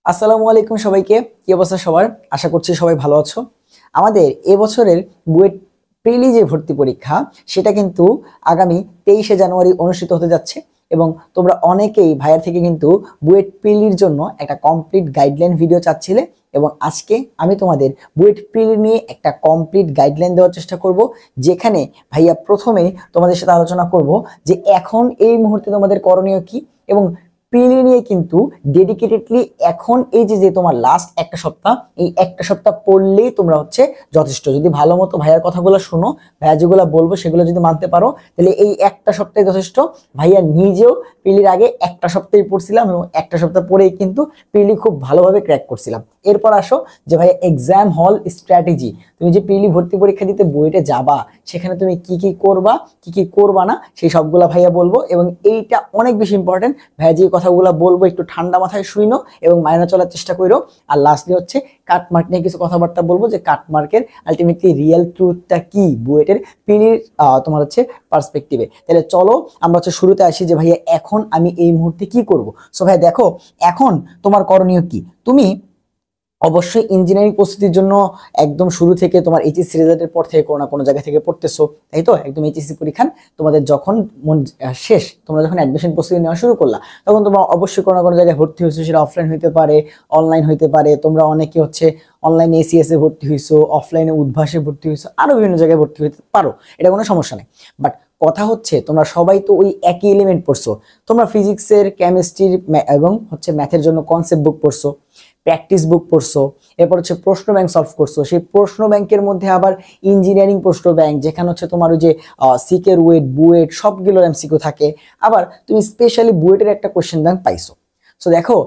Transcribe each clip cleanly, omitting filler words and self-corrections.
আসসালামু আলাইকুম সবাইকে। কি অবস্থা সবার? আশা করছি সবাই ভালো আছো। আমাদের এবছরের বুয়েট প্রিলি যে ভর্তি পরীক্ষা সেটা কিন্তু আগামী 23শে জানুয়ারি অনুষ্ঠিত হতে যাচ্ছে এবং তোমরা অনেকেই ভাইয়ার থেকে কিন্তু বুয়েট প্রিলির জন্য একটা কমপ্লিট গাইডলাইন ভিডিও চাচ্ছিলে এবং আজকে আমি তোমাদের বুয়েট প্রিলি নিয়ে একটা কমপ্লিট গাইডলাইন দেওয়ার চেষ্টা করব, যেখানে ভাইয়া প্রথমে তোমাদের সাথে আলোচনা করব যে এখন এই মুহূর্তে তোমাদের করণীয় কি এবং প্রিলি নিয়ে কিন্তু ডেডিকেটেডলি এখন এই যে তোমার লাস্ট একটা সপ্তাহ, এই একটা সপ্তাহ পড়লেই তোমরা হচ্ছে যথেষ্ট। যদি ভালো মতো ভাইয়ার কথাগুলো শোনো, ভাইয়া যেগুলো বলবো সেগুলো যদি মানতে পারো তাহলে এই একটা সপ্তাহে যথেষ্ট। ভাইয়া নিজেও প্রিলির আগে একটা সপ্তাহে পড়ছিলাম এবং একটা সপ্তাহ পরেই কিন্তু প্রিলি খুব ভালোভাবে ক্র্যাক করছিলাম। এরপর আসো যে ভাইয়া এক্সাম হল স্ট্র্যাটেজি, তুমি যে প্রিলি ভর্তি পরীক্ষা দিতে বুয়েটে যাবা সেখানে তুমি কি কি করবা কি কি করবা না সেই সবগুলা ভাইয়া বলবো এবং এইটা অনেক বেশি ইম্পর্টেন্ট। ভাইয়া যে কথাগুলো বলবো একটু ঠান্ডা মাথায় শুইনো এবং মাইনা চলার চেষ্টা করো। আর লাস্টলি হচ্ছে কাটমার্ক নিয়ে কিছু কথাবার্তা বলবো যে কাটমার্কের আলটিমেটলি রিয়েল ট্রুথটা কি বুয়েটের প্রিলির তোমার হচ্ছে পার্সপেক্টিভে। তাহলে চলো আমরা হচ্ছে শুরুতে আসি যে ভাইয়া এখন আমি এই মুহূর্তে কি করব। সো ভাইয়া দেখো এখন তোমার করণীয় কি। তুমি অবশ্যই ইঞ্জিনিয়ারিং প্রস্তুতির জন্য একদম শুরু থেকে তোমার এইচএসসি রেজাল্টের পর থেকে কোনো না কোনো জায়গা থেকে পড়তেছো, তাই তো? একদম এইচএসসি পরীক্ষা তোমাদের যখন শেষ, তোমরা যখন অ্যাডমিশন প্রস্তুতি নেওয়া শুরু করলা তখন তোমরা অবশ্যই কোনো না কোনো জায়গায় ভর্তি হয়েছো, সেটা অফলাইন হইতে পারে, অনলাইন হইতে পারে। তোমরা অনেকে হচ্ছে অনলাইনে এসিএস এ ভর্তি হইছো, অফলাইনে উদ্ভাসে ভর্তি হইছো, আরো বিভিন্ন জায়গায় ভর্তি হইতে পারো, এটা কোনো সমস্যা নেই। বাট কথা হচ্ছে তোমরা সবাই তো ওই একই এলিমেন্ট পড়ছো। তোমরা ফিজিক্সের, কেমিস্ট্রির এবং হচ্ছে ম্যাথের জন্য কনসেপ্ট বুক পড়ছো, প্র্যাকটিস বুক পড়ছো, এরপর হচ্ছে প্রশ্ন ব্যাংক সলভ করছো। সেই প্রশ্ন ব্যাংকের মধ্যে আবার ইঞ্জিনিয়ারিং প্রশ্ন ব্যাংক, যেখানে হচ্ছে তোমার ওই যে সিকের ওয়েট, বুয়েট সবগুলোর এমসিকিউ থাকে। আবার তুমি স্পেশালি বুয়েটের একটা কোশ্চেন ব্যাংক পাইছো। সো দেখো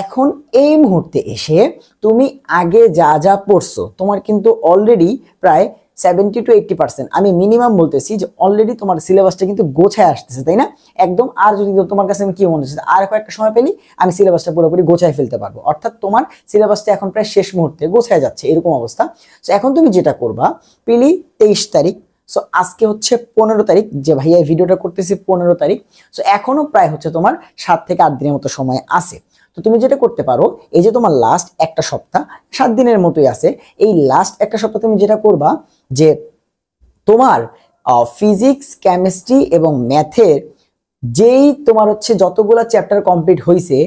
এখন এই মুহূর্তে এসে তুমি আগে যা যা পড়ছো তোমার কিন্তু অলরেডি প্রায় 70 to 80%, আমি মিনিমাম বলতেছি যে অলরেডি তোমার সিলেবাসটা কিন্তু গোছায় আসতেছে, তাই না? একদম। আর যদি তোমার কাছে আমি কি মনে হচ্ছে আর কয়েকটা সময় পেলি আমি সিলেবাসটা পুরোপুরি গোছায় ফেলতে পারবো, অর্থাৎ তোমার সিলেবাসটা এখন প্রায় শেষ মুহূর্তে গোছায় যাচ্ছে এরকম অবস্থা। তো এখন তুমি যেটা করবা, প্রিলি 23 তারিখ, সো আজকে হচ্ছে 15 তারিখ, যে ভাইয়া ভিডিওটা করতেছি 15 তারিখ। সো এখনো প্রায় হচ্ছে তোমার 7 থেকে 8 দিনের মতো সময় আছে। তো তুমি যেটা করতে পারো, এই যে তোমার লাস্ট একটা সপ্তাহ 7 দিনের মতোই আছে, এই লাস্ট একটা সপ্তাহ তুমি যেটা করবা যে তোমার ফিজিক্স, কেমিস্ট্রি এবং ম্যাথের যেই তোমার হচ্ছে যতগুলা চ্যাপ্টার কমপ্লিট হয়েছে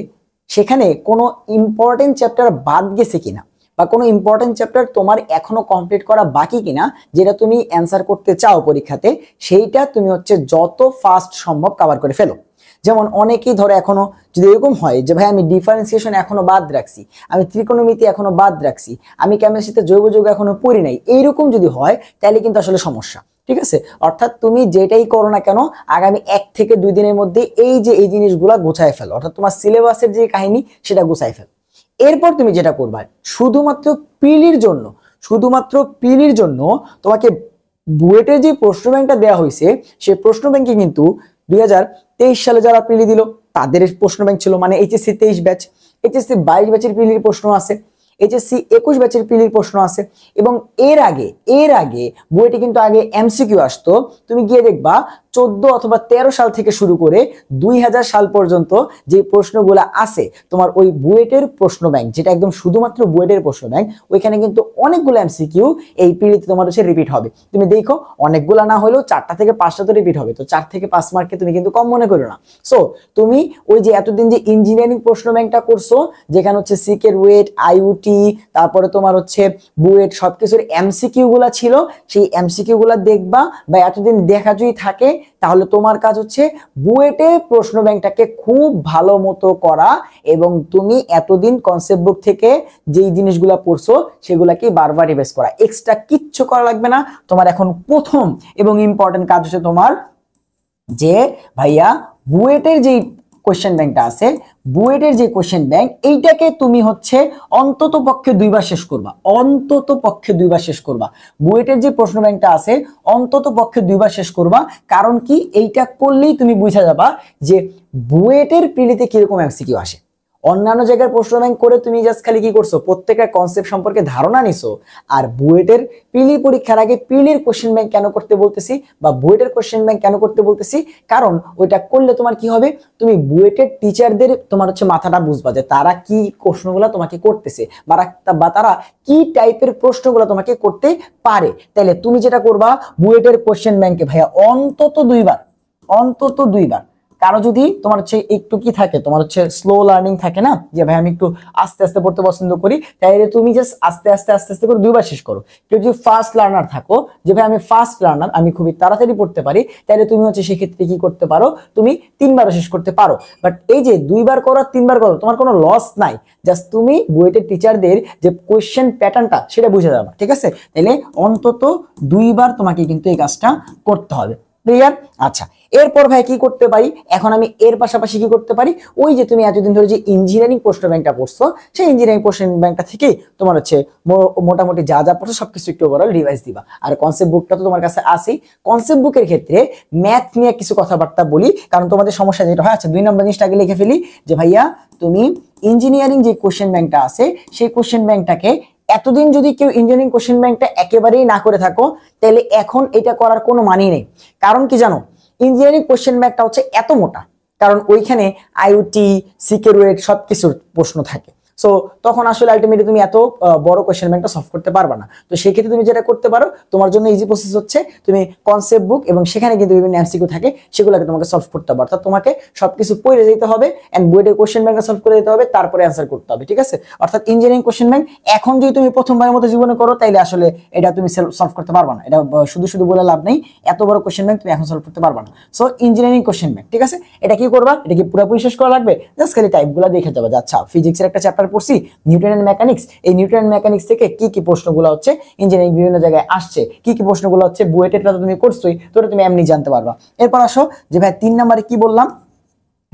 সেখানে কোনো ইম্পর্টেন্ট চ্যাপ্টার বাদ গেছে কিনা বা কোনো ইম্পর্টেন্ট চ্যাপ্টার তোমার এখনো কমপ্লিট করা বাকি কিনা, যেটা তুমি অ্যান্সার করতে চাও পরীক্ষাতে, সেইটা তুমি হচ্ছে যত ফাস্ট সম্ভব কভার করে ফেলো। যেমন অনেকেই ধরো এখনো যদি এরকম হয় যে ভাই আমি ডিফারেন্সিয়েশন এখনো বাদ রাখছি, আমি ত্রিকোণমিতি এখনো বাদ রাখছি, আমি কেমিস্ট্রিতে জৈব যৌগ এখনো পড়ি নাই, এইরকম যদি হয় তাহলে কিন্তু আসলে সমস্যা। ঠিক আছে? অর্থাৎ তুমি যেটাই করো না কেন আগামী 1 থেকে 2 দিনের মধ্যে এই যে এই জিনিসগুলা গোছায় ফেলো, অর্থাৎ তোমার সিলেবাসের যে কাহিনী সেটা গোছায় ফেলো। এরপর তুমি যেটা করবা, শুধুমাত্র প্রিলির জন্য তোমাকে বুয়েটের যে প্রশ্ন ব্যাংকটা দেওয়া হয়েছে সেই প্রশ্ন ব্যাংকে কিন্তু 2023 সালে যারা প্রিলি দিল তাদের প্রশ্ন ব্যাংক ছিল, মানে এইচএসসি 23 ব্যাচ, এইচএসসি 22 ব্যাচের প্রিলির প্রশ্ন আছে, এইচএসসি 21 ব্যাচের প্রিলির প্রশ্ন আছে। এবং এর আগে বুয়েটে কিন্তু আগে এমসিকিউ আসতো, তুমি গিয়ে দেখবা 14 অথবা 13 সাল থেকে শুরু করে 2000 সাল পর্যন্ত যে প্রশ্নগুলো আছে তোমার ওই বুয়েটের প্রশ্ন ব্যাংক, যেটা একদম শুধুমাত্র বুয়েটের প্রশ্ন ব্যাংক, ওইখানে কিন্তু অনেকগুলো এমসিকিউ এই প্রিলিতে তোমার হচ্ছে রিপিট হবে। তুমি দেখো অনেকগুলো না হলেও 4টা থেকে 5টা তো রিপিট হবে, তো 4 থেকে 5 মার্কে তুমি কিন্তু কম মনে করো না। সো তুমি ওই যে এতদিন যে ইঞ্জিনিয়ারিং প্রশ্ন ব্যাংকটা করছো, যেখানে হচ্ছে সিকের ওয়েট, আইউটি, তারপরে তোমার হচ্ছে বুয়েট সবকিছুর এমসিকিউ গুলা ছিল, সেই এমসিকিউ গুলা দেখবা বা এতদিন দেখা যদি থাকে তাহলে তোমার কাজ হচ্ছে বুয়েটে প্রশ্ন ব্যাংকটাকে খুব ভালো মতো করা এবং তুমি এতদিন কনসেপ্ট বুক থেকে যেই জিনিসগুলা পড়ছো সেগুলাকে বারবার রিভাইজ করা, এক্সট্রা কিচ্ছু করা লাগবে না। তোমার এখন প্রথম এবং ইম্পর্টেন্ট কাজ হচ্ছে তোমার যে ভাইয়া বুয়েটের যেই কোশ্চেন ব্যাংকটা আছে, বুয়েটের যে কোশ্চেন ব্যাংক এইটাকে তুমি হচ্ছে অন্তত পক্ষে 2 বার শেষ করবা। বুয়েটের যে প্রশ্ন ব্যাংকটা আছে অন্তত পক্ষে 2 বার শেষ করবা। কারণ কি, এইটা করলেই তুমি বুঝা যাবা যে বুয়েটের প্রিলিতে কিরকম এমসিকিউ আসে। অন্যান্য জায়গার প্রশ্ন ব্যাংক করে তুমি জাস্ট খালি কি করছো, প্রত্যেকটা কনসেপ্ট সম্পর্কে ধারণা নিছো। আর বুয়েটের প্রিলি পরীক্ষার আগে প্রিলির কোশ্চেন ব্যাংক কেন করতে বলতেছি বা বুয়েটের কোশ্চেন ব্যাংক কেন করতে বলতেছি, কারণ ওইটা করলে তোমার কি হবে, তুমি বুয়েটের টিচারদের তোমার হচ্ছে মাথাটা বুঝবা যে তারা কি প্রশ্নগুলো তোমাকে করতেছে বা তারা কি টাইপের প্রশ্নগুলো তোমাকে করতে পারে। তাহলে তুমি যেটা করবা, বুয়েটের কোশ্চেন ব্যাংকে ভাইয়া অন্তত দুইবার কারো যদি তোমার হচ্ছে একটু কি থাকে, তোমার হচ্ছে স্লো লার্নিং থাকে না, যে ভাই আমি একটু আস্তে আস্তে পড়তে পছন্দ করি, তাইলে তুমি জাস্ট আস্তে আস্তে আস্তে আস্তে করে দুইবার শেষ করো। কেউ যদি ফাস্ট লার্নার থাকো, যে ভাই আমি ফাস্ট লার্নার, আমি খুবই তাড়াতাড়ি পড়তে পারি, তাহলে তুমি হচ্ছে সেক্ষেত্রে কি করতে পারো, তুমি 3বারও শেষ করতে পারো। বাট এই যে 2বার করো 3বার করো, তোমার কোনো লস নাই, জাস্ট তুমি বুয়েটের টিচারদের যে কোয়েশ্চেন প্যাটার্নটা সেটা বুঝে যাবে, ঠিক আছে? তাহলে অন্তত 2বার তোমাকে কিন্তু এই কাজটা করতে হবে। ক্লিয়ার? আচ্ছা, এরপর ভাই কি করতে পারি, এখন আমি এর পাশাপাশি কি করতে পারি, ওই যে তুমি এতদিন ধরে যে ইঞ্জিনিয়ারিং প্রশ্ন ব্যাংকটা পড়ছো, সেই ইঞ্জিনিয়ারিং প্রশ্ন ব্যাংকটা থেকে তোমার হচ্ছে মোটামুটি যা যা পড়ছো সবকিছু একটু ওভারঅল রিভাইজ দিবা। আর কনসেপ্ট বুকটা তো তোমার কাছে আসেই। কনসেপ্ট বুকের ক্ষেত্রে ম্যাথ নিয়ে কিছু কথাবার্তা বলি, কারণ তোমাদের সমস্যা যেটা হয়, আচ্ছা 2 নম্বর জিনিসটা আগে লিখে ফেলি, যে ভাইয়া তুমি ইঞ্জিনিয়ারিং যে কোশ্চেন ব্যাংকটা আছে সেই কোশ্চেন ব্যাংকটাকে এতদিন যদি কেউ ইঞ্জিনিয়ারিং কোশ্চেন ব্যাংকটা একেবারেই না করে থাকো, তাহলে এখন এটা করার কোনো মানেই নেই। কারণ কি জানো, ইঞ্জিনিয়ারিং কোশ্চেন ব্যাংকটা হচ্ছে এত মোটা, কারণ ওইখানে আইওটি, সিকিউরিটি সবকিছুর প্রশ্ন থাকে। সো তখন আসলে আলটিমেটলি তুমি এত বড় কোশ্চেন ব্যাংকটা সলভ করতে পারবে না। তো সেই ক্ষেত্রে তুমি যেটা করতে পারো, তোমার জন্য ইজি প্রসেস হচ্ছে তুমি কনসেপ্ট বুক এবং সেখানে কিন্তু বিভিন্ন এমসিকিউ থাকে, সেগুলোকে তোমাকে সলভ করতে হবে। অর্থাৎ তোমাকে সবকিছু পড়ে যেতে হবে এন্ড বুয়েটের কোশ্চেন ব্যাংকটা সলভ করে দিতে হবে, তারপরে অ্যান্সার করতে হবে, ঠিক আছে? অর্থাৎ ইঞ্জিনিয়ারিং কোশ্চেন ব্যাংক এখন যদি তুমি প্রথমবারের মতো জীবনে করো, তাইলে আসলে এটা তুমি সলভ করতে পারবে না। এটা শুধু শুধু বলে লাভ নেই, এত বড় কোশ্চেন ব্যাংক তুমি এখন সলভ করতে পারবে না। সো ইঞ্জিনিয়ারিং কোশ্চেন ব্যাংক, ঠিক আছে? এটা কি করবা, এটা কি পুরোপুরি শেষ করা লাগবে? জাস্ট খালি টাইপগুলো দেখে যাবে। আচ্ছা, ফিজিক্সের একটা চ্যাপ্টার পড়ছি, নিউটন এন্ড মেকানিক্স, এই নিউটন এন্ড মেকানিক্স থেকে কি কি প্রশ্নগুলো হচ্ছে ইঞ্জিনিয়ারিং বিভিন্ন জায়গায় আসছে, কি কি প্রশ্নগুলো হচ্ছে বুয়েটেরটা তো তুমি করছোই, তো তুমি এমনি জানতে পারবা। এরপর আসো যে ভাই 3 নম্বরে কি বললাম,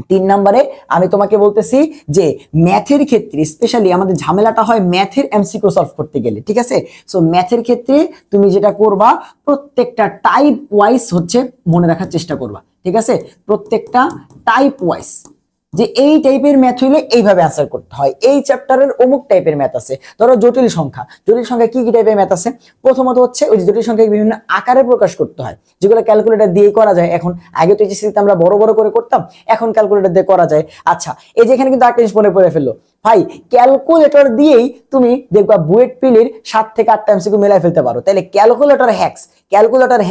3 নম্বরে আমি তোমাকে বলতেছি যে ম্যাথের ক্ষেত্রে স্পেশালি আমাদের ঝামেলাটা হয় ম্যাথের এমসিকিউ সলভ করতে গেলে, ঠিক আছে? সো ম্যাথের ক্ষেত্রে তুমি যেটা করবা, প্রত্যেকটা টাইপ ওয়াইজ হচ্ছে মনে রাখার চেষ্টা করবা, ঠিক আছে? প্রত্যেকটা টাইপ ওয়াইজ, যে এই টাইপের ম্যাথ হইলে এইভাবে অ্যান্সার করতে হয়, এই চ্যাপ্টারের অমুক টাইপের ম্যাথ আছে। ধরো জটিল সংখ্যা কি কি টাইপের ম্যাথ আছে, প্রথমত হচ্ছে ওই জটিল সংখ্যাকে বিভিন্ন আকারে প্রকাশ করতে হয়, যেগুলো ক্যালকুলেটর দিয়ে করা যায়। এখন আগে তো এইচএসসিতে আমরা বড় বড় করে করতাম, এখন ক্যালকুলেটর দিয়ে করা যায়। আচ্ছা, এই যে এখানে কিন্তু একটা জিনিস মনে পড়ে ফেললো ভাই, ক্যালকুলেটর দিয়েই তুমি দেখবা বুয়েট প্রিলির 7 থেকে 8টা এমসিকিউ মিলাই ফেলতে পারো। তাহলে ক্যালকুলেটর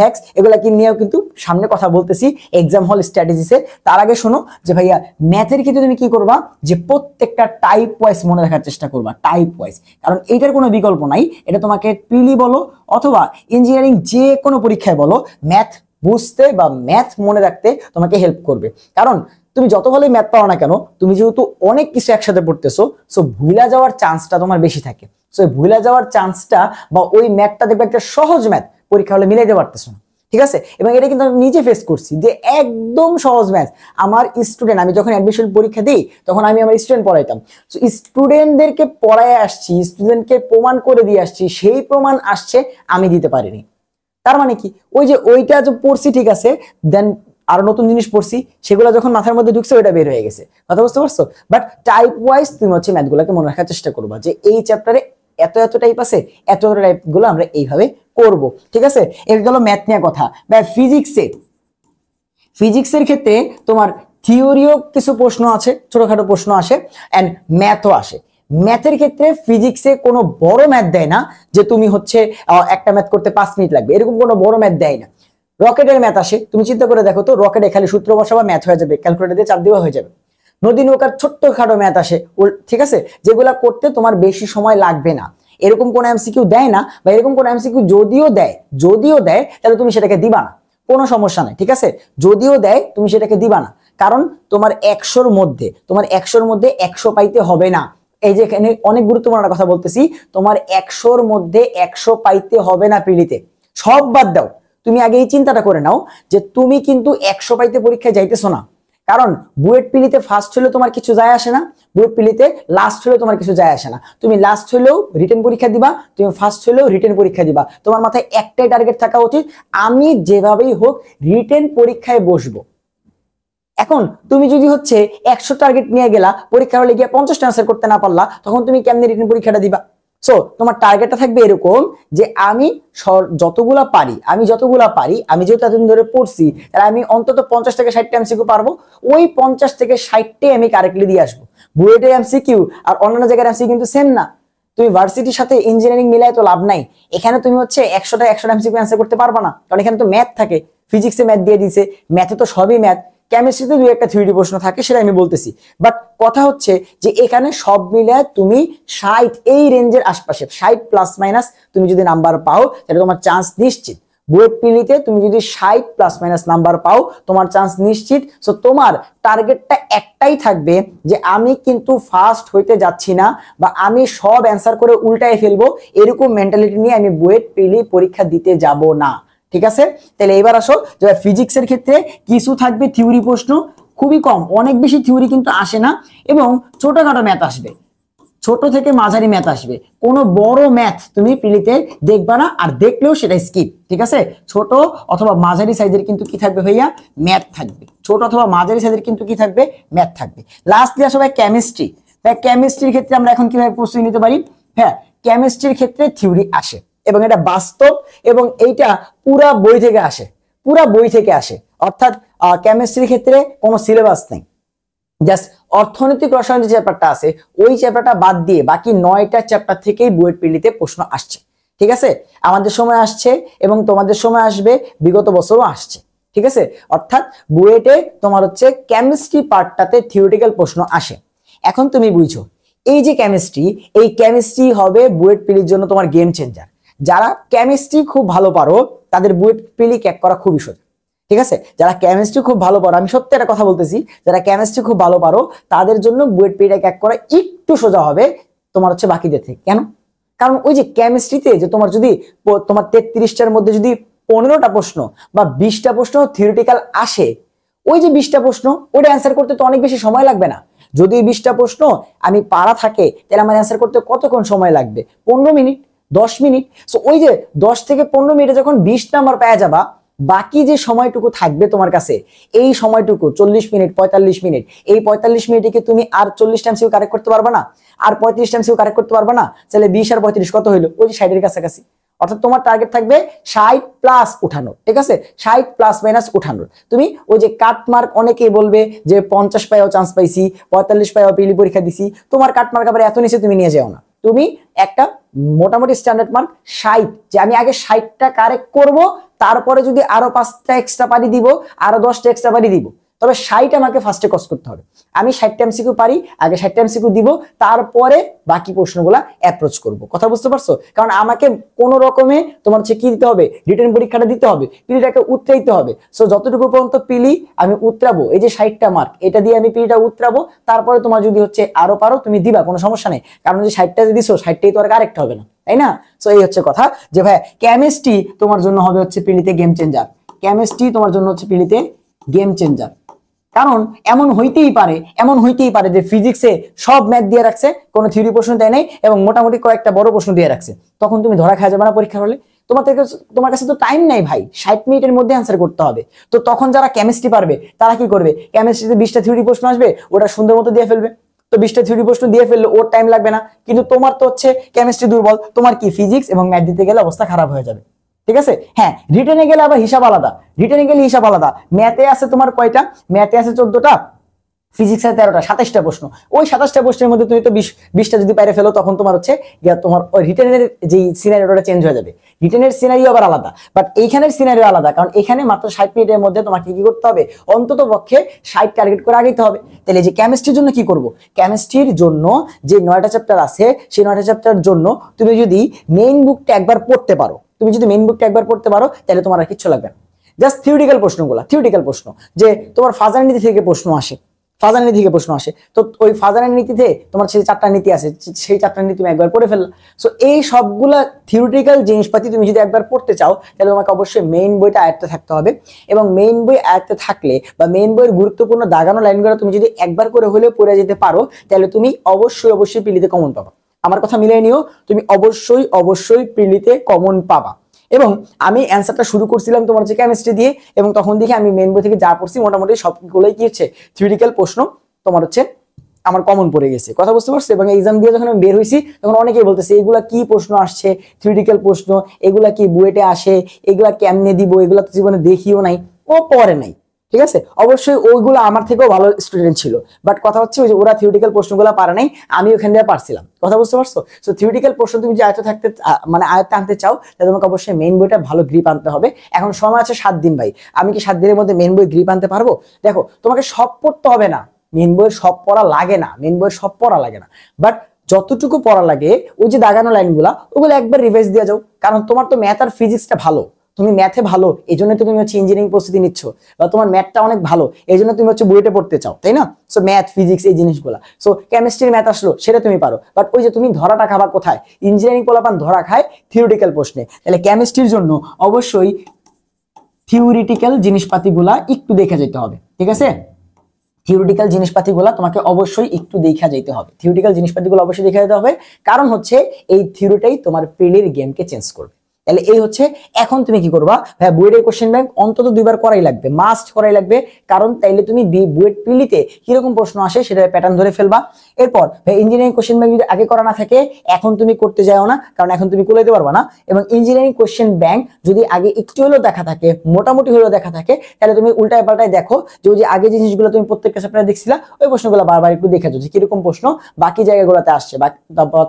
হ্যাক্স এগুলা কি নিয়েও কিন্তু সামনে কথা বলতেছি এক্সাম হল স্ট্র্যাটেজিসে। তার আগে শোনো যে ভাইয়া ম্যাথের ক্ষেত্রে তুমি কি করবা, যে প্রত্যেকটা টাইপ ওয়াইজ মনে রাখার চেষ্টা করবা, টাইপ ওয়াইজ, কারণ এইটার কোনো বিকল্প নাই। এটা তোমাকে প্রিলি বলো অথবা ইঞ্জিনিয়ারিং যে কোনো পরীক্ষায় বলো, ম্যাথ বুঝতে বা ম্যাথ মনে রাখতে তোমাকে হেল্প করবে। কারণ তুমি যত ভালো ম্যাথ পাও না কেন, তুমি যেহেতু অনেক কিছু একসাথে পড়তেছো, সো ভুলা যাওয়ার চান্সটা তোমার বেশি থাকে। সো ভুলা যাওয়ার চান্সটা বা ওই ম্যাথটা দেখবে একটা সহজ ম্যাথ পরীক্ষা হলে মিলাইতে পারতেছো না, ঠিক আছে? এবং এটা কিন্তু আমি নিজে ফেস করছি, যে একদম সহজ ম্যাথ আমার স্টুডেন্ট, আমি যখন অ্যাডমিশন পরীক্ষা দিই তখন আমি আমার স্টুডেন্ট পড়াইতাম, সো স্টুডেন্টদেরকে পড়ায় আসছি, স্টুডেন্টকে প্রমাণ করে দিয়ে আসছি, সেই প্রমাণ আসছে আমি দিতে পারিনি। তার মানে কি, ওই যে ওইটা যে পড়ছি ঠিক আছে, দেন আরো নতুন জিনিস পড়ছি, সেগুলো যখন মাথার মধ্যে ঢুকছে ওইটা বের হয়ে গেছে, কথা বুঝতে পারছো? বাট টাইপ ওয়াইজ তুমি হচ্ছে ম্যাথগুলোকে মনে রাখার চেষ্টা করবা, যে এই চ্যাপ্টারে এত এত টাইপ আছে, এত এত টাইপ গুলো আমরা এইভাবে করব, ঠিক আছে? এটা গেল ম্যাথ নিয়ে কথা। বা ফিজিক্সের ক্ষেত্রে তোমার থিওরিও কিছু প্রশ্ন আছে, ছোটখাটো প্রশ্ন আসে এন্ড ম্যাথও আসে। ম্যাথের ক্ষেত্রে ফিজিক্সে কোনো বড় ম্যাথ দেয় না, যে তুমি হচ্ছে একটা ম্যাথ করতে 5 মিনিট লাগবে, এরকম কোনো বড় ম্যাথ দেয় না। রকেটের ম্যাথ আসে, তুমি চিন্তা করে দেখো তো, রকেটে খালি সূত্র বসাবা ম্যাথ হয়ে যাবে, ক্যালকুলেটর দিয়ে চাপ দেওয়া হয়ে যাবে। নদী নৌকার ছোট্টখাটো ম্যাথ আসে, ঠিক আছে, যেগুলা করতে তোমার বেশি সময় লাগবে না। এরকম কোন এমসিকিউ দেয় না, বা এরকম কোন এমসিকিউ যদিও দেয় তাহলে তুমি সেটাকে দিবা না, কোনো সমস্যা নাই, ঠিক আছে? যদিও দেয় তুমি সেটাকে দিবা না, কারণ তোমার 100-র মধ্যে 100 পাইতে হবে না। এই যে এখানে অনেক গুরুত্বপূর্ণ একটা কথা বলতেছি, তোমার 100-র মধ্যে 100 পাইতে হবে না প্রিলিতে, সব বাদ দাও। তুমি আগে এই চিন্তাটা করে নাও যে তুমি কিন্তু 100 পাইতে পরীক্ষায় যাইতেছো না, কারণ বুয়েট পিলিতে ফার্স্ট হলেও তোমার কিছু যায় আসে না, বুয়েট পিলিতে লাস্ট হলেও তোমার কিছু যায় আসে না। তুমি লাস্ট হলেও রিটেন পরীক্ষা দিবা, তুমি ফার্স্ট হলেও রিটেন পরীক্ষা দিবা। তোমার মাথায় একটাই টার্গেট থাকা উচিত, আমি যেভাবেই হোক রিটেন পরীক্ষায় বসবো। এখন তুমি যদি হচ্ছে 100 টার্গেট নিয়ে গেলা, পরীক্ষা হলে গিয়ে 50টা আনসার করতে না পারলা, তখন তুমি কেমনে রিটেন পরীক্ষাটা দিবা? সো তোমার টার্গেটটা থাকবে এরকম যে আমি যতগুলা পারি, আমি যেহেতু এতদিন ধরে পড়ছি, তাহলে আমি অন্তত 50 থেকে 60টা এমসিকিউ পারবো। ওই 50 থেকে 60টে আমি কারেক্টলি দিয়ে আসবো। বুয়েটের এমসিকিউ আর অন্যান্য জায়গার এমসিকিউ কিন্তু সেম না। তুমি ভার্সিটির সাথে ইঞ্জিনিয়ারিং মিলাই তো লাভ নাই। এখানে তুমি হচ্ছে 100টা এমসিকিউ অ্যান্সার করতে পারবা না, কারণ এখানে তো ম্যাথ থাকে। ফিজিক্সে ম্যাথ দিয়ে দিছে, ম্যাথে তো সবই ম্যাথ। কেমিস্ট্রিতে দুই একটা থিওরি প্রশ্ন থাকে, সেটা আমি বলতেছি। বাট কথা হচ্ছে যে এখানে সব মিলে তুমি 60 এই রেঞ্জের আশপাশে 60 প্লাস মাইনাস তুমি যদি নাম্বার পাও, তাহলে তোমার চান্স নিশ্চিত। বুয়েট পিলিতে তুমি যদি 60 প্লাস মাইনাস নাম্বার পাও, তোমার চান্স নিশ্চিত। সো তোমার টার্গেটটা একটাই থাকবে যে আমি কিন্তু ফার্স্ট হইতে যাচ্ছি না, বা আমি সব অ্যান্সার করে উল্টায় ফেলবো, এরকম মেন্টালিটি নিয়ে আমি বুয়েট পিলি পরীক্ষা দিতে যাব না। ঠিক আছে? তাহলে এবার আসো যে ফিজিক্সের ক্ষেত্রে কিছু থাকবে থিওরি প্রশ্ন, খুবই কম, অনেক বেশি থিওরি কিন্তু আসে না, এবং ছোটখাটো ম্যাথ আসবে, ছোট থেকে মাঝারি ম্যাথ আসবে। কোনো বড় ম্যাথ তুমি পিলিতে দেখবা না, আর দেখলেও সেটা স্কিপ। ঠিক আছে? ছোট অথবা মাঝারি সাইজের কিন্তু কি থাকবে ভাইয়া? ম্যাথ থাকবে। ছোট অথবা মাঝারি সাইজের কিন্তু কি থাকবে? ম্যাথ থাকবে। লাস্টলি আসো ভাই কেমিস্ট্রি। কেমিস্ট্রির ক্ষেত্রে আমরা এখন কিভাবে প্রস্তুতি নিতে পারি? হ্যাঁ, কেমিস্ট্রির ক্ষেত্রে থিওরি আসে, এবং এটা বাস্তব, এবং এইটা পুরা বই থেকে আসে, অর্থাৎ কেমিস্ট্রির ক্ষেত্রে কোনো সিলেবাস নেই। জাস্ট অর্থনৈতিক রসায়ন যে চ্যাপ্টারটা আছে, ওই চ্যাপ্টারটা বাদ দিয়ে বাকি 9টা চ্যাপ্টার থেকেই বুয়েট পিলিতে প্রশ্ন আসছে। ঠিক আছে? আমাদের সময় আসছে এবং তোমাদের সময় আসবে, বিগত বছরও আসছে। ঠিক আছে? অর্থাৎ বুয়েটে তোমার হচ্ছে কেমিস্ট্রি পার্টটাতে থিওরিটিক্যাল প্রশ্ন আসে। এখন তুমি বুঝছো, এই যে কেমিস্ট্রি, এই কেমিস্ট্রি হবে বুয়েট পিলির জন্য তোমার গেম চেঞ্জার। যারা কেমিস্ট্রি খুব ভালো পারো, তাদের বুয়েট পিলি ক্র্যাক করা খুবই সোজা। ঠিক আছে? যারা কেমিস্ট্রি খুব ভালো পারো, আমি সত্যি একটা কথা বলতেছি, যারা কেমিস্ট্রি খুব ভালো পারো তাদের জন্য বুয়েট পিলিটা ক্র্যাক করা একটু সোজা হবে তোমার হচ্ছে বাকিদের থেকে। কেন? কারণ ওই যে কেমিস্ট্রিতে যে তোমার যদি তোমার 33টার মধ্যে যদি 15টা প্রশ্ন বা 20টা প্রশ্ন থিওরিটিক্যাল আসে, ওই যে 20টা প্রশ্ন, ওটা অ্যান্সার করতে তো অনেক বেশি সময় লাগবে না। যদি 20টা প্রশ্ন আমি পারা থাকে, তাহলে আমার অ্যান্সার করতে কতক্ষণ সময় লাগবে? 15 মিনিট, 10 মিনিট। সো ওই যে 10 থেকে 15 মিনিটে যখন 20 নাম্বার পেয়ে যাবা, বাকি যে সময়টুকু থাকবে তোমার কাছে, এই সময়টুকু 40 মিনিট, 45 মিনিট, এই 45 মিনিটে কি তুমি আর 40টা এমসিকিউ কারেক্ট করতে পারবা না? আর 35টা এমসিকিউ কারেক্ট করতে পারবা না? তাহলে 20 আর 35 কত হইলো? ওই যে 60 এর কাছাকাছি। অর্থাৎ তোমার টার্গেট থাকবে 60 প্লাস উঠানো। ঠিক আছে? 60 প্লাস মাইনাস উঠানো। তুমি ওই যে কাট মার্ক, অনেকেই বলবে যে 50 পাইও চান্স পাইছি, 45 পাইও পিলি পরীক্ষা দিছি, তোমার কাট মার্ক আবার এত নিচে তুমি নিয়ে যাও না। তুমি একটা মোটামুটি স্ট্যান্ডার্ড মার্ক 60, যে আমি আগে 60টা কারেক্ট করব, তারপরে যদি আরো 5টা এক্সট্রা পারি দিব, আরো 10টা এক্সট্রা পারি দিব, তবে 60 আমাকে ফার্স্টে কস করতে হবে। আমি 60টা এমসিকিউ পারি, আগে 60টা এমসিকিউ দিব, তারপরে বাকি প্রশ্নগুলা অ্যাপ্রোচ করব। কথা বুঝতে পারছো? কারণ আমাকে কোন রকমে তোমার হচ্ছে কি দিতে হবে? রিটেন পরীক্ষাটা দিতে হবে, পিলিটাকে উতরাইতে হবে। সো যতটুকু পর্যন্ত পিলি আমি উতরাবো, এই যে 60টা মার্ক, এটা দিয়ে আমি পিলিটা উতরাবো, তারপরে তোমার যদি হচ্ছে আরো পারো তুমি দিবা, কোনো সমস্যা নেই। কারণ যে 60টা যে দিছো, 60টাই তো আর কারেক্ট হবে না, তাই না? সো এই হচ্ছে কথা, যে ভাই কেমিস্ট্রি তোমার জন্য হবে হচ্ছে পিলিতে গেম চেঞ্জার। কেমিস্ট্রি তোমার জন্য হচ্ছে পিলিতে গেম চেঞ্জার। কারণ এমন হইতেই পারে যে ফিজিক্সে সব ম্যাথ দিয়ে রাখছে, কোনো থিওরি প্রশ্ন দেয় নাই, এবং মোটামুটি কয়েকটা বড় প্রশ্ন দিয়ে রাখছে, তখন তুমি ধরা খাওয়া যাবে না পরীক্ষা হলে। তোমার কাছে তো টাইম নাই ভাই, 60 মিনিটের মধ্যে অ্যান্সার করতে হবে। তো তখন যারা কেমিস্ট্রি পারবে তারা কি করবে? কেমিস্ট্রিতে 20টা থিওরি প্রশ্ন আসবে, ওটা সুন্দর মতো দিয়ে ফেলবে। তো 20টা থিওরি প্রশ্ন দিয়ে ফেললে ওর টাইম লাগবে না। কিন্তু তোমার তো হচ্ছে কেমিস্ট্রি দুর্বল, তোমার কি ফিজিক্স এবং ম্যাথ দিতে গেলে অবস্থা খারাপ হয়ে যাবে। ঠিক আছে? হ্যাঁ, রিটেনে গেলে আবার হিসাব আলাদা, ম্যাথে আছে তোমার কয়টা? ম্যাথে আছে 14টা, ফিজিক্সে 13টা, 27টা প্রশ্ন। ওই 27টা প্রশ্নের মধ্যে তুমি তো 20টা যদি বাইরে ফেলো, তখন তোমার হচ্ছে তোমার ওই রিটেনের যে সিনারিওটা চেঞ্জ হয়ে যাবে। রিটেনের সিনারিও আবার আলাদা, বাট এইখানের সিনারিও আলাদা, কারণ এখানে মাত্র 60 মিনিটের মধ্যে তোমাকে কি করতে হবে? অন্তত পক্ষে 60 টার্গেট করে আগাইতে হবে। তাহলে যে কেমিস্ট্রির জন্য কি করব? কেমিস্ট্রির জন্য যে 9টা চ্যাপ্টার আছে, সেই 9টা চ্যাপ্টারের জন্য তুমি যদি মেইন বুকটা একবার পড়তে পারো, তাহলে তোমার আর কিচ্ছু লাগবে না। জাস্ট থিওরিটিক্যাল প্রশ্ন, যে তোমার ফাজার নীতি থেকে প্রশ্ন আসে, তো ওই ফাজারের নীতিতে তোমার সেই 4টা নীতি আছে, সেই 4টা নীতি তুমি একবার পড়ে ফেললা। সো এই সবগুলা থিওরিটিক্যাল জিনিসপাতি তুমি যদি একবার পড়তে চাও, তাহলে তোমাকে অবশ্যই মেইন বইটা আয়ত্তে থাকতে হবে। এবং মেইন বই আয়ত্তে থাকলে, বা মেইন বইয়ের গুরুত্বপূর্ণ দাগানো লাইনগুলো তুমি যদি একবার করে হলেও পড়ে যেতে পারো, তাহলে তুমি অবশ্যই প্রিলিতে কমন পাবা। আমার কথা মিলিয়ে নিও, তুমি অবশ্যই প্রিলিতে কমন পাবা। এবং আমি অ্যান্সারটা শুরু করছিলাম তোমার হচ্ছে কেমিস্ট্রি দিয়ে, এবং তখন দেখে আমি মেন বই থেকে যা পড়ছি মোটামুটি সবগুলোই কি হচ্ছে থিওরিটিক্যাল প্রশ্ন তোমার হচ্ছে আমার কমন পড়ে গেছে, কথা বুঝতে পারছো। এবং এক্সাম দিয়ে যখন আমি বের হয়েছি তখন অনেকেই বলতেছে এগুলা কি প্রশ্ন আসছে, থিওরিটিক্যাল প্রশ্ন, এগুলা কি বুয়েটে আসে, এগুলা কেমনে দিব, এগুলা তো জীবনে দেখিও নাই, ও পড়ে নাই, ঠিক আছে। অবশ্যই ওইগুলো আমার থেকেও ভালো স্টুডেন্ট ছিল, বাট কথা হচ্ছে ওই যে ওরা থিওরিটিক্যাল প্রশ্নগুলো পারে নাই, আমি ওখান দিয়ে পারছিলাম, কথা বুঝতে পারছো। সো থিওরিটিক্যাল প্রশ্ন তুমি যে আয়ত্ত থাকতে মানে আয়ত্তে আনতে চাও তাহলে তোমাকে অবশ্যই মেইন বইটা ভালো গ্রিপ আনতে হবে। এখন সময় আছে 7 দিন ভাই, আমি কি 7 দিনের মধ্যে মেইন বই গ্রিপ আনতে পারবো? দেখো তোমাকে সব পড়তে হবে না, মেইন বইয়ের সব পড়া লাগে না, মেইন বইয়ের সব পড়া লাগে না, বাট যতটুকু পড়া লাগে ওই যে দাগানো লাইনগুলা ওগুলো একবার রিভাইজ দিয়ে যাও। কারণ তোমার তো ম্যাথ আর ফিজিক্সটা ভালো, তুমি ম্যাথে ভালো এই জন্য তুমি হচ্ছে ইঞ্জিনিয়ারিং প্রস্তুতি নিচ্ছ, বা তোমার ম্যাথটা অনেক ভালো এই জন্য তুমি হচ্ছে বুয়েটে পড়তে চাও, তাই না? সো ম্যাথ ফিজিক্স এই জিনিসগুলা, সো কেমিস্ট্রির ম্যাথ আসলো সেটা তুমি পারো, বাট ওই যে তুমি ধরাটা খাবার কোথায়? ইঞ্জিনিয়ারিং পোলাপান ধরা খায় থিওরিটিক্যাল প্রশ্নে। তাহলে কেমিস্ট্রির জন্য অবশ্যই থিওরিটিক্যাল জিনিসপাতিগুলা একটু দেখে যেতে হবে, ঠিক আছে। থিওরিটিক্যাল জিনিসপাতিগুলো তোমাকে অবশ্যই একটু দেখা যাইতে হবে, থিওরিটিক্যাল জিনিসপাতিগুলো অবশ্যই দেখা যেতে হবে, কারণ হচ্ছে এই থিওরিটাই তোমার প্রিলির গেমকে চেঞ্জ করবে। তাহলে এই হচ্ছে, এখন তুমি কি করবা ভাই, বুয়েটের কোশ্চেন ব্যাংক অন্তত 2বার করাই লাগবে, মাস্ট করাই লাগবে, কারণ তাইলে তুমি বুয়েট প্রিলিতে কিরকম প্রশ্ন আসে সেটা প্যাটার্ন ধরে ফেলবা। এরপর ভাই ইঞ্জিনিয়ারিং কোশ্চেন ব্যাংক যদি আগে করা না থাকে এখন তুমি করতে যাও না, কারণ এখন তুমি কুলাইতে পারবা না। এবং ইঞ্জিনিয়ারিং কোশ্চেন ব্যাংক যদি আগে একটু হলেও দেখা থাকে, মোটামুটি হলেও দেখা থাকে, তাহলে তুমি উল্টায় পাল্টায় দেখো যে ওই যে আগে যে জিনিসগুলো তুমি প্রত্যেকটা চ্যাপ্টারে দেখছিলা ওই প্রশ্নগুলো বারবার একটু দেখে যাচ্ছে কিরকম প্রশ্ন বাকি জায়গাগুলোতে আসছে, বা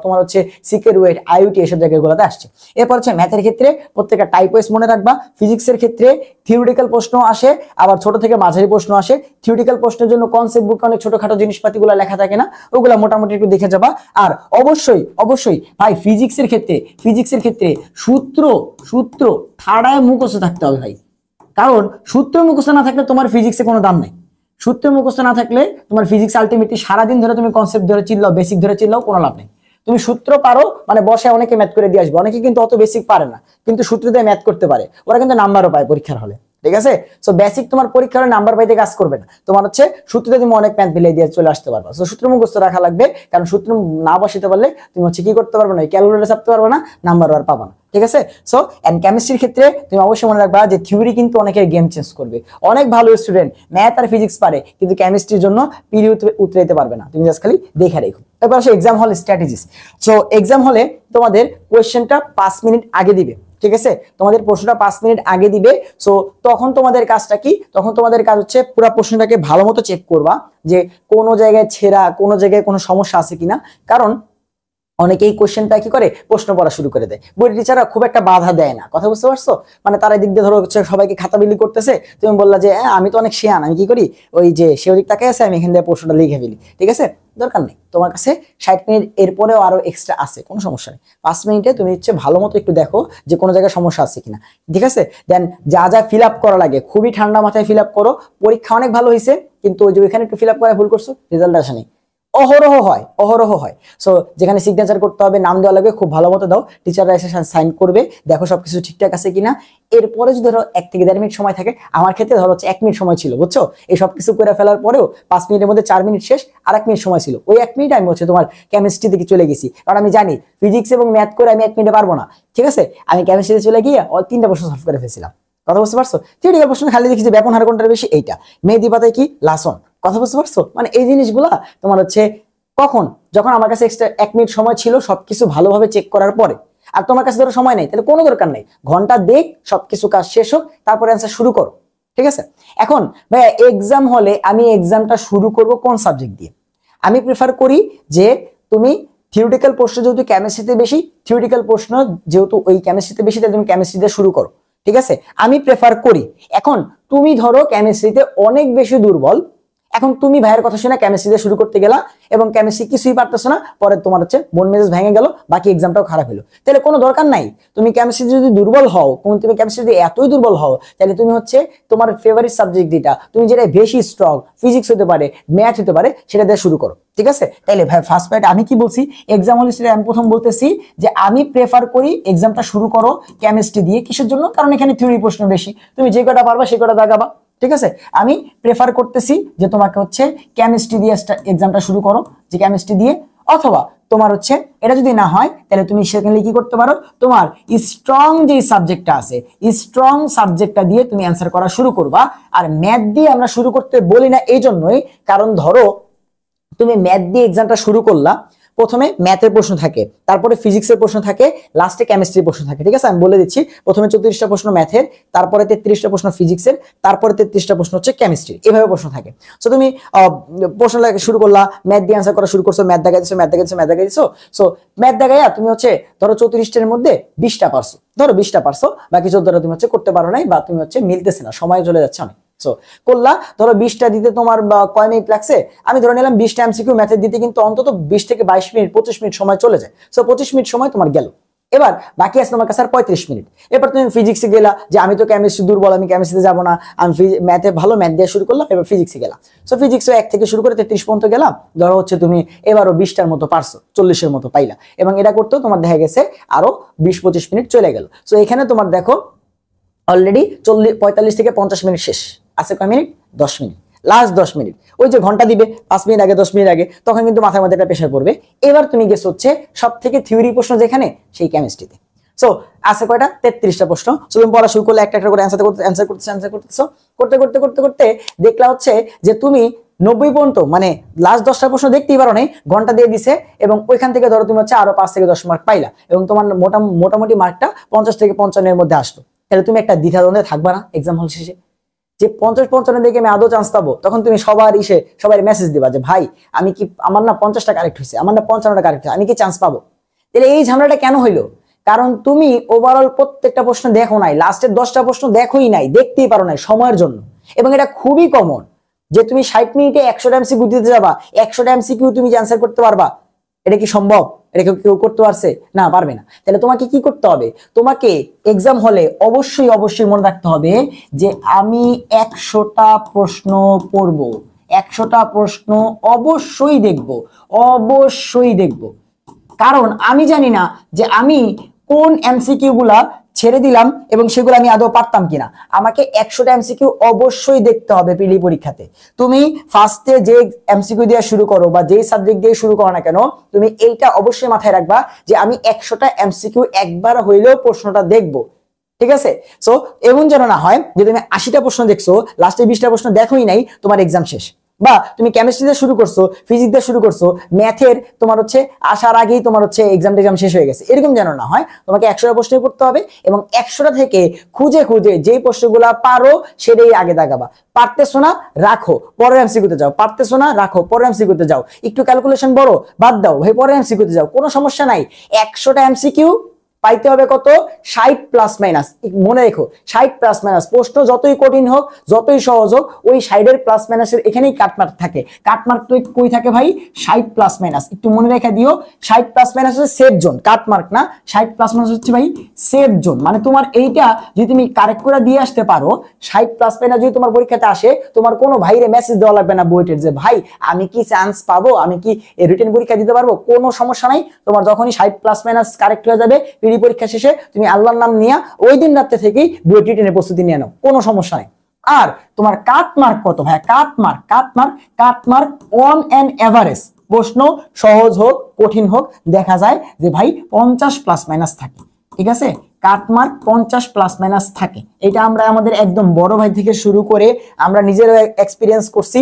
তোমার হচ্ছে সিকের ওয়েট আইওটি এসব জায়গাগুলোতে আসছে। এরপর হচ্ছে ম্যাথের ক্ষেত্রে প্রত্যেকটা টাইপ ওয়াইজ মনে রাখবা, ফিজিক্সের ক্ষেত্রে থিওরিটিক্যাল প্রশ্ন আসে, আবার ছোট থেকে মাঝারি প্রশ্ন আসে। থিওরিটিক্যাল প্রশ্নের জন্য কনসেপ্ট বুকে অনেক ছোটখাটো জিনিসপাতিগুলো লেখা থাকে না, ওগুলা মোটামুটি একটু দেখে যাবা। আর অবশ্যই অবশ্যই ভাই ফিজিক্সের ক্ষেত্রে সূত্র সূত্র ঠাড়ায় মুখস্থ থাকতে হবে ভাই, কারণ সূত্র মুখস্থ না থাকলে তোমার ফিজিক্সে কোনো দাম নাই। সূত্র মুখস্থ না থাকলে তোমার ফিজিক্স আলটিমেটলি সারাদিন ধরে তুমি কনসেপ্ট ধরে চিল্লাও, বেসিক ধরে চিল্লাও, কোনো লাভ নেই। তুমি সূত্র পারো মানে বসে অনেকে ম্যাথ করে দিয়ে আসবে, অনেকে কিন্তু অত বেসিক পারে না কিন্তু সূত্র দিয়ে ম্যাথ করতে পারে, ওরা কিন্তু নাম্বারও পায় পরীক্ষার হলে, ঠিক আছে। সো বেসিক তোমার পরীক্ষার হলে নাম্বার পাইতে কাজ করবে না, তোমার হচ্ছে সূত্রে তুমি অনেক ম্যাথ মিলিয়ে দিয়ে চলে আসতে পারবা। সো সূত্র মুখস্থ রাখা লাগবে, কারণ সূত্র না বসাতে পারলে তুমি হচ্ছে কি করতে পারবে না, ক্যালকুলেটর চাপতে পারবে না, নাম্বার আর পাবা না, ঠিক আছে। সো এন্ড কেমিস্ট্রির ক্ষেত্রে তুমি অবশ্যই মনে রাখবা যে থিওরি কিন্তু অনেকের গেম চেঞ্জ করবে। অনেক ভালো স্টুডেন্ট ম্যাথ আর ফিজিক্স পারে কিন্তু কেমিস্ট্রির জন্য পিডি উতরাইতে পারবে না, তুমি জাস্ট খালি দেখে রেখো। এবার আসে এক্সাম হল স্ট্র্যাটেজিস। সো এক্সাম হলে তোমাদের কোয়েশ্চেনটা 5 মিনিট আগে দিবে, ঠিক আছে, তোমাদের প্রশ্নটা 5 মিনিট আগে দিবে। সো তখন তোমাদের কাজটা কি, তখন তোমাদের কাজ হচ্ছে পুরো প্রশ্নটাকে ভালো মতো চেক করবা যে কোনো জায়গায় ছেঁড়া, কোনো জায়গায় কোনো সমস্যা আছে কিনা, কারণ অনেকেই কোশ্চেনটা কি করে প্রশ্ন পড়া শুরু করে দেয়, বই টিচাররা খুব একটা বাধা দেয় না, কথা বুঝতে পারছো। মানে তারা দিক দিয়ে ধরো হচ্ছে সবাইকে খাতা বিলি করতেছে, তুমি বললা যে আমি তো অনেক শেয়ান, আমি কি করি ওই যে সে ওদিক তাকায় আছে আমি এখান থেকে প্রশ্নটা লিখে ফেলি, ঠিক আছে, দরকার নেই। তোমার কাছে 60 মিনিট এরপরেও আরো এক্সট্রা আছে, কোনো সমস্যা নেই। 5 মিনিটে তুমি হচ্ছে ভালো মতো একটু দেখো যে কোনো জায়গায় সমস্যা আছে কিনা, ঠিক আছে। দেন যা যা ফিল আপ করা লাগে খুবই ঠান্ডা মাথায় ফিল আপ করো। পরীক্ষা অনেক ভালো হয়েছে কিন্তু ওই যে ওইখানে একটু ফিল আপ করে ভুল করছো, রেজাল্ট আসেনি, অহরহ হয়। সো যেখানে সিগনেচার করতে হবে, নাম দেওয়া লাগবে, খুব ভালো মতো দাও, টিচাররা এসে সাইন করবে, দেখো সবকিছু ঠিকঠাক আছে কিনা। এরপরে যদি ধরো 1 থেকে 1.5 মিনিট সময় থাকে, আমার ক্ষেত্রে ধরো হচ্ছে 1 মিনিট সময় ছিল, বুঝছো, এই সবকিছু করে ফেলার পরেও 5 মিনিটের মধ্যে 4 মিনিট শেষ, আর 1 মিনিট সময় ছিল, ওই 1 মিনিট আমি হচ্ছে তোমার কেমিস্ট্রি দিকে চলে গেছি, কারণ আমি জানি ফিজিক্স এবং ম্যাথ করে আমি 1 মিনিটে পারবো না, ঠিক আছে। আমি কেমিস্ট্রিতে চলে গিয়ে 3টা প্রশ্ন সলভ করে ফেলছিলাম, কথা বুঝতে পারছো। থিওরিক্যাল প্রশ্ন খালি দেখি যে ব্যাপন হার কোনটা বেশি, এইটা মেহেদি পাতায় কি লাসন, কথা বুঝতে পারছো। মানে এই জিনিসগুলা তোমার হচ্ছে কখন, যখন আমার কাছে এক্সট্রা 1 মিনিট সময় ছিল সবকিছু ভালোভাবে চেক করার পরে, আর তোমার কাছে ধরো সময় নেই, তাহলে কোনো দরকার নেই, ঘন্টা দেখ সবকিছু কাজ শেষ হোক তারপরে অ্যান্সার শুরু করো, ঠিক আছে। এখন ভাইয়া এক্সাম হলে আমি এক্সামটা শুরু করব কোন সাবজেক্ট দিয়ে? আমি প্রেফার করি যে তুমি থিওরিটিক্যাল প্রশ্ন যেহেতু কেমিস্ট্রিতে বেশি, থিওরিটিক্যাল প্রশ্ন যেহেতু ওই কেমিস্ট্রিতে বেশি, তাহলে তুমি কেমিস্ট্রি দিয়ে শুরু করো, ঠিক আছে, আমি প্রেফার করি। এখন তুমি ধরো কেমিস্ট্রিতে অনেক বেশি দুর্বল, এখন তুমি ভাইয়ের কথা শুনে কেমিস্ট্রি দিয়ে শুরু করতে গেলা এবং কেমিস্ট্রি কিছুই পারতেছো না, পরে তোমার হচ্ছে মন মেজাজ ভেঙে গেল, বাকি এক্সামটাও খারাপ হলো, তাহলে কোনো দরকার নাই। তুমি কেমিস্ট্রি যদি দুর্বল হও, তুমি কেমিস্ট্রি যদি এতই দুর্বল হও, তাহলে তুমি হচ্ছে তোমার ফেভারিট সাবজেক্ট যেটা তুমি যেটা বেশি স্ট্রং, ফিজিক্স হতে পারে, ম্যাথ হতে পারে, সেটা দিয়ে শুরু করো, ঠিক আছে। তাইলে ভাই ফার্স্ট পার্ট আমি কি বলছি, এক্সাম হলে সেটা আমি প্রথম বলতেছি যে আমি প্রেফার করি এক্সামটা শুরু করো কেমিস্ট্রি দিয়ে। কিসের জন্য? কারণ এখানে থিওরি প্রশ্ন বেশি, তুমি যে কটা পারবা সে কটা দাগাবা, ঠিক আছে। আমি প্রেফার করতেছি যে তোমাকে হচ্ছে কেমিস্ট্রি দিয়ে এক্সামটা শুরু করো, যে কেমিস্ট্রি দিয়ে অথবা তোমার হচ্ছে এটা যদি না হয় তাহলে তুমি সেখানে কি করতে পারো, তোমার স্ট্রং যে সাবজেক্টটা আছে স্ট্রং সাবজেক্টটা দিয়ে তুমি অ্যান্সার করা শুরু করবা। আর ম্যাথ দিয়ে আমরা শুরু করতে বলি না এই জন্যই, কারণ ধরো তুমি ম্যাথ দিয়ে এক্সামটা শুরু করলা, প্রথমে ম্যাথের প্রশ্ন থাকে, তারপরে ফিজিক্সের প্রশ্ন থাকে, লাস্টে কেমিস্ট্রির প্রশ্ন থাকে। ঠিক আছে, আমি বলে দিচ্ছি, প্রথমে 34টা প্রশ্ন ম্যাথের, তারপরে 33টা প্রশ্ন ফিজিক্সের, তারপরে 33টা প্রশ্ন হচ্ছে কেমিস্ট্রি, এভাবে প্রশ্ন থাকে। সো তুমি প্রশ্ন শুরু করলা, ম্যাথ দিয়ে অ্যান্সার করা শুরু করছো, ম্যাথ দেখাই দিছো, ম্যাথ দেখাই দিছো, ম্যাথ দেখাই দিছো। সো ম্যাথ দেখাইয়া তুমি হচ্ছে ধরো 34টার মধ্যে 20টা পারছো, ধরো 20টা পারছো, বাকি 14টা তুমি হচ্ছে করতে পারো নাই, বা তুমি হচ্ছে মিলতেছে না, সময় চলে যাচ্ছে অনেক। সো করলা, ধরো 20টা দিতে তোমার কয় মিনিট লাগছে, আমি ধরে নিলাম 20টা এমসিকিউ ম্যাথের দিতে কিন্তু অন্তত 20 থেকে 22 মিনিট 25 মিনিট সময় চলে যায়। সো 25 মিনিট সময় তোমার গেল। এবার বাকি আছে তোমার কাছে আর 35 মিনিট। এবার তুমি ফিজিক্সে গেলা, যে আমি তো কেমিস্ট্রি দুর্বল, আমি কেমিস্ট্রিতে যাবো না, আমি ম্যাথে ভালো, ম্যাথ দিয়ে শুরু করলাম, এবার ফিজিক্সে গেলাম। সো ফিজিক্সও 1 থেকে শুরু করে 33 পর্যন্ত গেলাম, ধরো হচ্ছে তুমি এবারও 20টার মতো পারছো, 40-এর মতো পাইলা, এবং এটা করতেও তোমার দেখা গেছে আরো 20-25 মিনিট চলে গেল। সো এখানে তোমার দেখো অলরেডি 45 থেকে 50 মিনিট শেষ আছে, কয় মিনিট, 10 মিনিট, লাস্ট 10 মিনিট। ওই যে ঘন্টা দিবে 5 মিনিট আগে 10 মিনিট আগে, তখন কিন্তু মাথার মধ্যে একটা প্রেশার পড়বে। এবার তুমি গেছো হচ্ছে সব থেকে থিওরি প্রশ্ন যেখানে, সেই কেমিস্ট্রিতে। সো আছে কয়টা, 33টা প্রশ্ন। সো তুমি পড়া শুরু করলে, একটা একটা করে অ্যান্সার করতেছো, করতে করতে করতে করতে দেখলা হচ্ছে যে তুমি 90 পর্যন্ত, মানে লাস্ট 10টা প্রশ্ন দেখতেই পারো নাই, ঘন্টা দিয়ে দিছে, এবং ওইখান থেকে ধরো তুমি হচ্ছে আরো 5 থেকে 10 মার্ক পাইলা, এবং তোমার মোটামুটি মার্কটা 50 থেকে 55 এর মধ্যে আসলো। তাহলে তুমি একটা দ্বিধাদ্বন্দ্বে থাকবা না এক্সাম হল শেষে, যে 50-55 দেখে আমি আদৌ চান্স পাবো? তখন তুমি সবার মেসেজ দিবা যে ভাই আমি কি, আমার না 50টা কারেক্ট হয়েছে, আমার না 55টা কারেক্ট হয়েছে, আমি কি চান্স পাবো? তাহলে এই ঝামেলাটা কেন হইলো? কারণ তুমি ওভারঅল প্রত্যেকটা প্রশ্ন দেখো নাই, লাস্টের 10টা প্রশ্ন দেখোই নাই, দেখতেই পারো নাই সময়ের জন্য। এবং এটা খুবই কমন যে তুমি 60 মিনিটে 100টা এমসিকিউ দিতে যাবা, 100টা এমসিকিউ তুমি অ্যান্সার করতে পারবা? এটা কি সম্ভব? এটা কেউ করতে পারছে? না, পারবে না। তাহলে তোমাকে কি করতে হবে? তোমাকে এক্সাম হলে অবশ্যই মনে রাখতে হবে যে আমি 100টা প্রশ্ন পড়ব, 100টা প্রশ্ন অবশ্যই দেখব। কারণ আমি জানি না যে আমি কোন এমসিকিউ গুলা ছেড়ে দিলাম এবং সেগুলো আমি আদৌ পারতাম কিনা। আমাকে 100টা এমসিকিউ অবশ্যই দেখতে হবে প্রিলি পরীক্ষাতে। তুমি ফার্স্টে যে এমসিকিউ দিয়ে শুরু করো বা যেই সাবজেক্ট দিয়ে শুরু করো না কেন, তুমি এইটা অবশ্যই মাথায় রাখবা যে আমি 100টা এমসিকিউ একবার হইলেও প্রশ্নটা দেখবো। ঠিক আছে? সো এমন যেন না হয় যে তুমি 80টা প্রশ্ন দেখছো, লাস্টে 20টা প্রশ্ন দেখোই নাই, তোমার এক্সাম শেষ। বা তুমি কেমিস্ট্রি দিয়ে শুরু করছো, ফিজিক্স দিয়ে শুরু করছো, ম্যাথের তোমার হচ্ছে আসার আগেই তোমার হচ্ছে এক্সাম শেষ হয়ে গেছে, এরকম যেন না হয়। তোমাকে 100টা প্রশ্নই পড়তে হবে, এবং 100টা থেকে খুঁজে যেই প্রশ্নগুলা পারো সেটাই আগে দাগাবা। পারতেছো না, রাখো, পরের এমসিকিউতে যাও। পারতেছো না, রাখো, পরের এমসিকিউতে যাও। একটু ক্যালকুলেশন বড়, বাদ দাও ভাই, পরের এমসিকিউতে যাও, কোনো সমস্যা নাই। 100টা এমসিকিউ পাইতে হবে কত, 60 প্লাস মাইনাস। মনে রেখো, 60 প্লাস মাইনাস। প্রশ্ন যতই কঠিন হোক, যতই সহজ হোক, ওই 60-এর প্লাস মাইনাসের এখানেই কাটমার্ক থাকে। কাটমার্ক তো কই থাকে ভাই, 60 প্লাস মাইনাস। একটু মনে রেখে দিও, 60 প্লাস মাইনাস হচ্ছে সেফ জোন, কাটমার্ক না। 60 প্লাস মাইনাস হচ্ছে ভাই সেফ জোন। মানে তোমার এইটা যদি তুমি কারেক্ট করে দিয়ে আসতে পারো, 60 প্লাস মাইনাস যদি তোমার পরীক্ষাতে আসে, তোমার কোনো ভাইরে মেসেজ দেওয়া লাগবে না বুয়েটের যে ভাই আমি কি চান্স পাবো, আমি কি রিটেন পরীক্ষা দিতে পারবো, কোনো সমস্যা নাই। তোমার যখনই 60 প্লাস মাইনাস কারেক্ট হয়ে যাবে, পরীক্ষা শেষে তুমি আল্লাহর নাম নিয়ে ওই দিন রাতে থেকেই বুয়েট রিটেনের প্রস্তুতি নিয়ে নাও, কোনো সমস্যা নাই। আর তোমার কাটমার্ক কত ভাই? কাটমার্ক অন অ্যান এভারেজ, প্রশ্ন সহজ হোক কঠিন হোক, দেখা যায় যে ভাই 50 প্লাস মাইনাস থাকে। ঠিক আছে, কাটমার্ক 50 প্লাস মাইনাস থাকে। এটা আমরা আমাদের একদম বড় ভাই থেকে শুরু করে আমরা নিজেরাও এক্সপিরিয়েন্স করছি,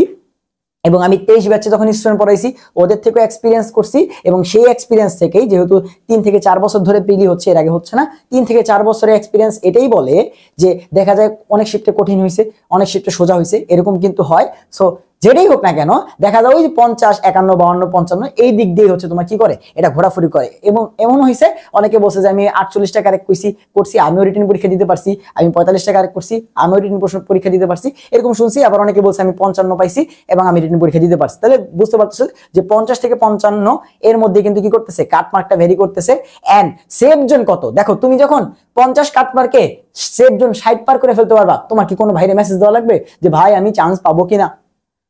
এবং আমি 23 ব্যাচে যখন স্টুডেন্ট পড়াইছি ওদের থেকেও এক্সপিরিয়েন্স করছি। এবং সেই এক্সপিরিয়েন্স থেকেই, যেহেতু 3 থেকে 4 বছর ধরে প্রিলি হচ্ছে, এর আগে হচ্ছে না, 3 থেকে 4 বছরের এক্সপিরিয়েন্স এটাই বলে যে দেখা যায় অনেক শিফটে কঠিন হয়েছে, অনেক শিফটে সোজা হয়েছে, এরকম কিন্তু হয়। সো যেটাই হোক না কেন, দেখা যায় ওই 50, 51, 52, 55 এই দিক দিয়ে হচ্ছে তোমার কি করে, এটা ঘোরাফুরি করে। এবং এমন হয়েছে অনেকে বলছে যে আমি 48টা কারেক্ট করছি, আমিও রিটেন পরীক্ষা দিতে পারছি, আমি 45টা কারেক্ট করছি, আমিও রিটেন পরীক্ষা দিতে পারছি, এরকম শুনছি। আবার অনেকে বলছে আমি 55 পাইছি এবং আমি রিটেন পরীক্ষা দিতে পারছি। তাহলে বুঝতে পারতেছে যে 50 থেকে 55 এর মধ্যে কিন্তু কি করতেছে, কাটমার্কটা ভেরি করতেছে। এন্ড সেফ জোন কত, দেখো তুমি যখন 50 কাটমার্কে সেফ জোন 60 পার করে ফেলতে পারবা, তোমার কি কোনো ভাইরে মেসেজ দেওয়া লাগবে যে ভাই আমি চান্স পাবো কিনা?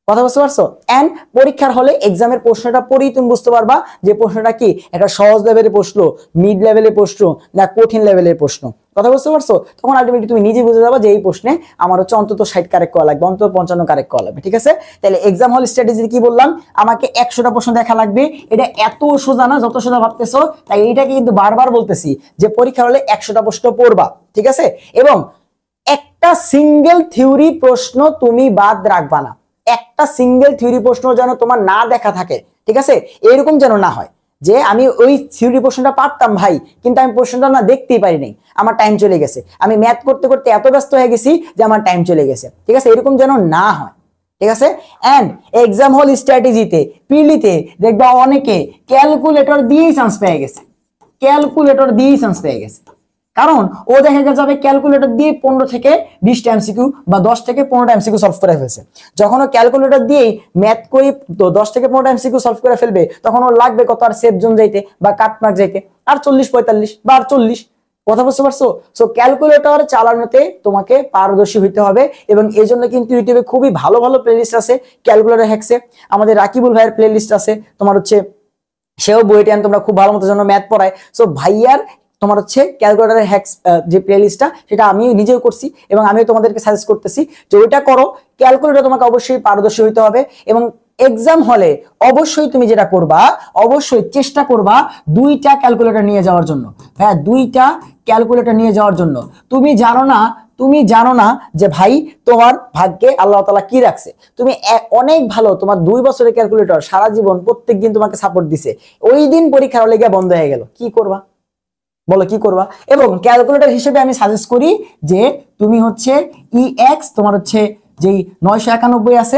কথা বুঝতে পারছো? এন্ড পরীক্ষার হলে এক্সামের প্রশ্নটা পড়েই তুমি বুঝতে পারবা যে প্রশ্নটা কি একটা সহজ লেভেলের প্রশ্ন, মিড লেভেলের প্রশ্ন, না কঠিন লেভেলের প্রশ্ন। কথা বুঝতে পারছো? তখন আলটিমেটলি তুমি নিজে বুঝে যাবা যে এই প্রশ্নে আমার হচ্ছে অন্তত 60 কারেক্ট করা লাগবে, অন্তত 55 কারেক্ট করা লাগবে। ঠিক আছে? তাহলে এক্সাম হল স্ট্র্যাটেজি কি বললাম, আমাকে 100টা প্রশ্ন দেখা লাগবে। এটা এত সোজা না যত সোজা ভাবতেছো। তাই এইটাকে কিন্তু বারবার বলতেছি যে পরীক্ষার হলে 100টা প্রশ্ন পড়বা। ঠিক আছে? এবং একটা সিঙ্গেল থিওরি প্রশ্ন তুমি বাদ রাখবা না। একটা সিঙ্গেল থিওরি প্রশ্ন যেন তোমার না দেখা থাকে। ঠিক আছে? এরকম যেন না হয় যে আমি ওই থিওরি প্রশ্নটা পারতাম ভাই, কিন্তু আমি প্রশ্নটা না দেখতেই পারি নাই, আমার টাইম চলে গেছে, আমি ম্যাথ করতে করতে এত ব্যস্ত হয়ে গেছি যে আমার টাইম চলে গেছে। ঠিক আছে? এরকম যেন না হয়। ঠিক আছে? এন্ড এক্সাম হল স্ট্র্যাটেজিতে পিলিতে দেখবা অনেকে ক্যালকুলেটর দিয়েই চান্স পেয়ে গেছে, ক্যালকুলেটর দিয়েই চান্স পেয়ে গেছে। কারণ ও দেখা যাবে ক্যালকুলেটর দিয়ে 15 থেকে 20টা এমসিকিউ বা 10 থেকে 15টা এমসিকিউ সলভ করে ফেলছে। যখন ও ক্যালকুলেটর দিয়েই ম্যাথ করে 10 থেকে 15টা এমসিকিউ সলভ করে ফেলবে, তখন ওর লাগবে কত আর সেফ জোন যাইতে বা কাট মার্ক যাইতে আর 40-45 বা আর 40। কথা বুঝতে পারছো? সো ক্যালকুলেটর চালানোতে তোমাকে পারদর্শী হইতে হবে। এবং এই জন্য কিন্তু ইউটিউবে খুবই ভালো ভালো প্লেলিস্ট আছে ক্যালকুলেটর হ্যাকসে। আমাদের রাকিবুল ভাইয়ের প্লেলিস্ট আছে, তোমার হচ্ছে সেও বইটা তোমরা খুব ভালো মতো জন্য ম্যাথ পড়ায়। সো ভাইয়ার তোমার হচ্ছে ক্যালকুলেটরের হ্যাকস যে প্লেলিস্টটা, সেটা আমি নিজেও করছি এবং আমিও তোমাদেরকে সাজেস্ট করতেছি যে ওইটা করো। ক্যালকুলেটর তোমাকে অবশ্যই পারদর্শী হইতে হবে। এবং এক্সাম হলে অবশ্যই তুমি যেটা করবা, অবশ্যই চেষ্টা করবা 2টা ক্যালকুলেটর নিয়ে যাওয়ার জন্য। হ্যাঁ, 2টা ক্যালকুলেটর নিয়ে যাওয়ার জন্য। তুমি জানো না যে ভাই তোমার ভাগ্যে আল্লাহ তাআলা কি রাখছে। তুমি অনেক ভালো, তোমার 2 বছরের ক্যালকুলেটর সারা জীবন প্রত্যেকদিন তোমাকে সাপোর্ট দিছে, ওই দিন পরীক্ষার হলে গিয়ে বন্ধ হয়ে গেল, কি করবা বলো, কি করবা? এবং ক্যালকুলেটর হিসেবে আমি সাজেস্ট করি যে তুমি হচ্ছে ইএক্স, তোমার হচ্ছে যেই 991 আছে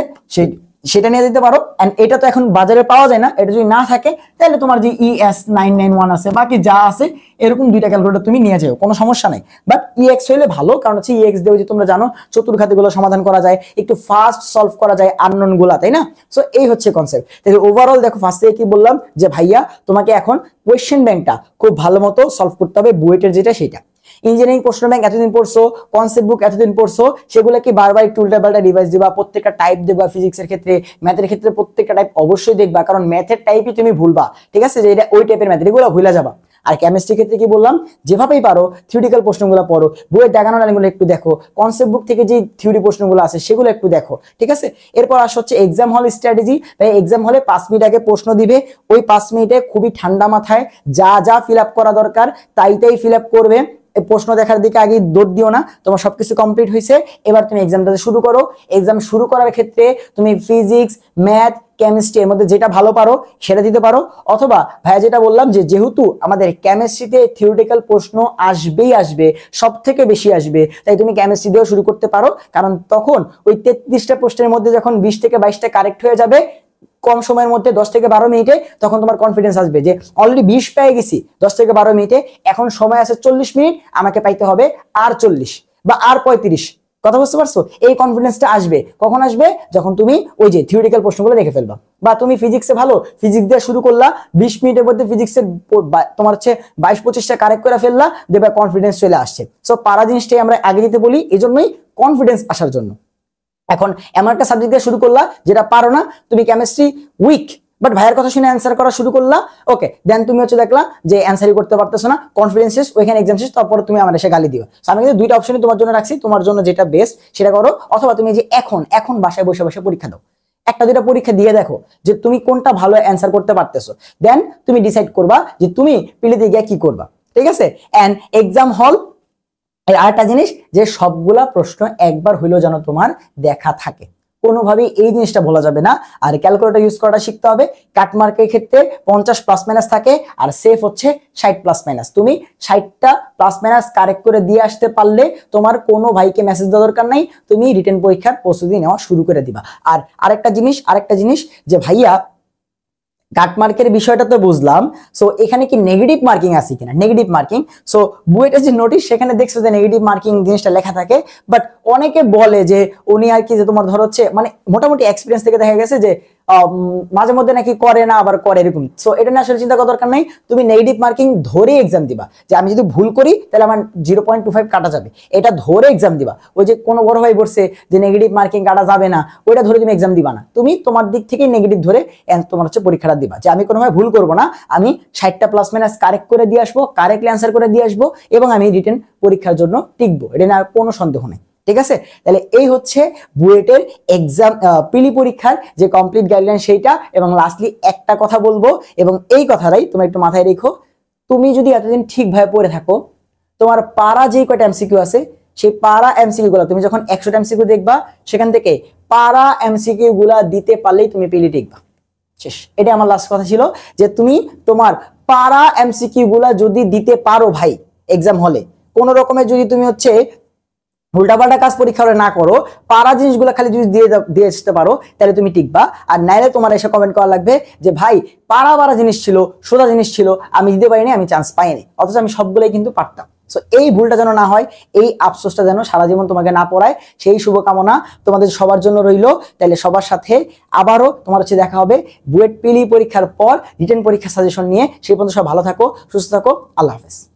সেটা নিয়ে যেতে পারো। এন্ড এটা তো এখন বাজারে পাওয়া যায় না, এটা যদি না থাকে তাহলে তোমার যে ES991 আছে, বাকি যা আছে এরকম 2টা ক্যালকুলেটর তুমি নিয়ে যাও, কোনো সমস্যা নাই। বাট ইএক্স হইলে ভালো, কারণ হচ্ছে ইএক্স দিয়ে যে তোমরা জানো চতুর্ঘাত গুলো সমাধান করা যায়, একটু ফাস্ট সলভ করা যায় আননোন গুলা, তাই না? সো এই হচ্ছে কনসেপ্ট। তাহলে ওভারঅল দেখো, ফার্স্টে কি বললাম যে ভাইয়া তোমাকে এখন কোয়েশ্চেন ব্যাংকটা খুব ভালো মতো সলভ করতে হবে, বুয়েটের যেটা সেটা। ইঞ্জিনিয়ারিং প্রশ্ন ব্যাংক এতদিন পড়ছো, কনসেপ্ট বুক এতদিন পড়ছো, সেগুলোকে বারবার একটু উল্টাপাল্টা রিভাইজ দিবা, প্রত্যেকটা টাইপ দেখবা, ফিজিক্সের ক্ষেত্রে ম্যাথের ক্ষেত্রে প্রত্যেকটা টাইপ অবশ্যই দেখবা, কারণ ম্যাথের টাইপই তুমি ভুলবা। ঠিক আছে? যে এটা ওই টাইপের ম্যাথ, এগুলো ভুলে যাবা। আর কেমিস্ট্রি ক্ষেত্রে কি বললাম, যেভাবেই পারো থিওরিটিক্যাল প্রশ্নগুলো পড়ো, বইয়ের দেখানো লাইনগুলো একটু দেখো, কনসেপ্ট বুক থেকে যে থিওরি প্রশ্নগুলো আছে সেগুলো একটু দেখো। ঠিক আছে? এরপর আসা হচ্ছে এক্সাম হল স্ট্র্যাটেজি। তাই এক্সাম হলে 5 মিনিট আগে প্রশ্ন দিবে, ওই 5 মিনিটে খুবই ঠান্ডা মাথায় যা যা ফিল আপ করা দরকার তাই ফিল আপ করবে। প্রশ্ন দেখার দিকে আগে দৌড় দিও না, তোমার সবকিছু কমপ্লিট হয়েছে, এবার তুমি এক্সামটা শুরু করো। এক্সাম শুরু করার ক্ষেত্রে তুমি ফিজিক্স, ম্যাথ, কেমিস্ট্রি এর মধ্যে যেটা ভালো পারো সেটা দিতে পারো। অথবা ভাইয়া যেটা বললাম যে যেহেতু আমাদের কেমিস্ট্রিতে থিওরিটিক্যাল প্রশ্ন আসবে, সব থেকে বেশি আসবে, তাই তুমি কেমিস্ট্রি দিয়েও শুরু করতে পারো। কারণ তখন ওই 33টা প্রশ্নের মধ্যে যখন 20 থেকে 22টা কারেক্ট হয়ে যাবে কম সময়ের মধ্যে 10 থেকে 12 মিনিটে, তখন তোমার কনফিডেন্স আসবে যে অলরেডি 20 পেয়ে গেছি 10 থেকে 12 মিনিটে, এখন সময় আছে 40 মিনিট, আমাকে পাইতে হবে আর 40 বা আর 35। কথা বুঝতে পারছো? এই কনফিডেন্সটা আসবে কখন আসবে? যখন তুমি ওই যে থিওরিটিক্যাল প্রশ্নগুলো দেখে ফেলবা। বা তুমি ফিজিক্সে ভালো, ফিজিক্স দিয়ে শুরু করলা, 20 মিনিটের মধ্যে ফিজিক্সের তোমার হচ্ছে 22-25টা কারেক্ট করে ফেললা, দেখবা কনফিডেন্স চলে আসছে। সো পারা জিনিসটাই আমরা আগে দিতে বলি, এজন্যই কনফিডেন্স আসার জন্য। এখন এমন একটা সাবজেক্ট দিয়ে শুরু করলা যেটা পারো না, তুমি কেমিস্ট্রি উইক, বাট ভাইয়ের কথা শুনে অ্যান্সার করা শুরু করলা, ওকে, দেন তুমি হচ্ছে দেখলা যে অ্যান্সারই করতে পারতেছো না, কনফিডেন্স শেষ, ওইখানে এক্সাম শেষ, তারপর তুমি আমার এসে গালি দিও। আমি কিন্তু 2টা অপশনই তোমার জন্য রাখছি, তোমার জন্য যেটা বেস্ট সেটা করো। অথবা তুমি যে এখন বাসায় বসে বসে পরীক্ষা দাও, 1টা 2টা পরীক্ষা দিয়ে দেখো যে তুমি কোনটা ভালো অ্যান্সার করতে পারতেছো, দেন তুমি ডিসাইড করবা যে তুমি পিলিতে গিয়ে কি করবা। ঠিক আছে? এন্ড এক্সাম হল আরেকটা জিনিস যে সবগুলা প্রশ্ন একবার হইলেও যেন তোমার দেখা থাকে, কোনোভাবেই এই জিনিসটা বলা যাবে না। আর ক্যালকুলেটর ইউজ করাটা শিখতে হবে। কাটমার্কের ক্ষেত্রে 50 প্লাস মাইনাস থাকে, আর সেফ হচ্ছে 60 প্লাস মাইনাস। তুমি 60টা প্লাস মাইনাস কারেক্ট করে দিয়ে আসতে পারলে তোমার কোনো ভাইকে মেসেজ দেওয়ার দরকার নাই, তুমি রিটেন পরীক্ষার প্রস্তুতি নেওয়া শুরু করে দিবা। আর আরেকটা জিনিস যে ভাইয়া কাটমার্কের বিষয়টা তো বুঝলাম, সো এখানে কি নেগেটিভ মার্কিং আছে কিনা, নেগেটিভ মার্কিং। সো বুয়েটের যে নোটিশ সেখানে দেখছো যে নেগেটিভ মার্কিং জিনিসটা লেখা থাকে, বাট অনেকে বলে যে উনি আর কি যে তোমার ধর হচ্ছে মানে মোটামুটি এক্সপিরিয়েন্স থেকে দেখা গেছে যে মাঝে মধ্যে নাকি করে না আবার করে এরকম। সো এটা নিয়ে আসলে চিন্তা করার দরকার নাই, তুমি নেগেটিভ মার্কিং ধরে এক্সাম দিবা, যে আমি যদি ভুল করি তাহলে আমার 0.25 কাটা যাবে, এটা ধরে এক্সাম দিবা। ওই যে কোনো বড় ভাই বলছে যে নেগেটিভ মার্কিং কাটা যাবে না, ওইটা ধরে তুমি এক্সাম দিবা না, তুমি তোমার দিক থেকে নেগেটিভ ধরে তোমার হচ্ছে পরীক্ষাটা দিবা, যে আমি কোনোভাবে ভুল করবো না, আমি 60টা প্লাস মাইনাস কারেক্ট করে দিয়ে আসবো, কারেক্টলি অ্যান্সার করে দিয়ে আসবো, এবং আমি রিটেন পরীক্ষার জন্য টিকবো, এটা নিয়ে আর কোনো সন্দেহ নেই। ঠিক আছে, তাহলে এই হচ্ছে বুয়েটের এক্সাম প্রিলি পরীক্ষার যে কমপ্লিট গাইডলাইন সেইটা। এবং লাস্টলি একটা কথা বলবো, এবং এই কথাটাই তোমরা একটু মাথায় রেখো, তুমি যদি এতদিন ঠিকভাবে পড়ে থাকো, তোমার পারা যে কয়টা এমসিকিউ আছে সেই পারা এমসিকিউ গুলা তুমি যখন 100টা এমসিকিউ দেখবা, সেখান থেকে পারা এমসিকিউ গুলা দিতে পারলেই তুমি প্রিলি টিকবা। শেষ, এটা আমার লাস্ট কথা ছিল, যে তুমি তোমার পারা এমসিকিউ গুলা যদি দিতে পারো ভাই এক্সাম হলে, কোন রকমের যদি তুমি হচ্ছে উল্টাপাল্টা কাজ পরীক্ষা না করো, পারা জিনিসগুলো খালি যদি দিয়ে আসতে পারো, তাহলে তুমি টিকবা। আর নাইলে তোমার এসে কমেন্ট করা লাগবে যে ভাই পারা জিনিস ছিল, সোজা জিনিস ছিল, আমি দিতে পারিনি, আমি চান্স পাইনি, অথচ আমি সবগুলোই কিন্তু পারতাম। সো এই ভুলটা যেন না হয়, এই আফসোসটা যেন সারা জীবন তোমাকে না পড়ায়, সেই শুভকামনা তোমাদের সবার জন্য রইল। তাহলে সবার সাথে আবারও তোমার হচ্ছে দেখা হবে বুয়েট প্রিলি পরীক্ষার পর রিটেন পরীক্ষার সাজেশন নিয়ে। সেই পর্যন্ত সব ভালো থাকো, সুস্থ থাকো, আল্লাহ হাফেজ।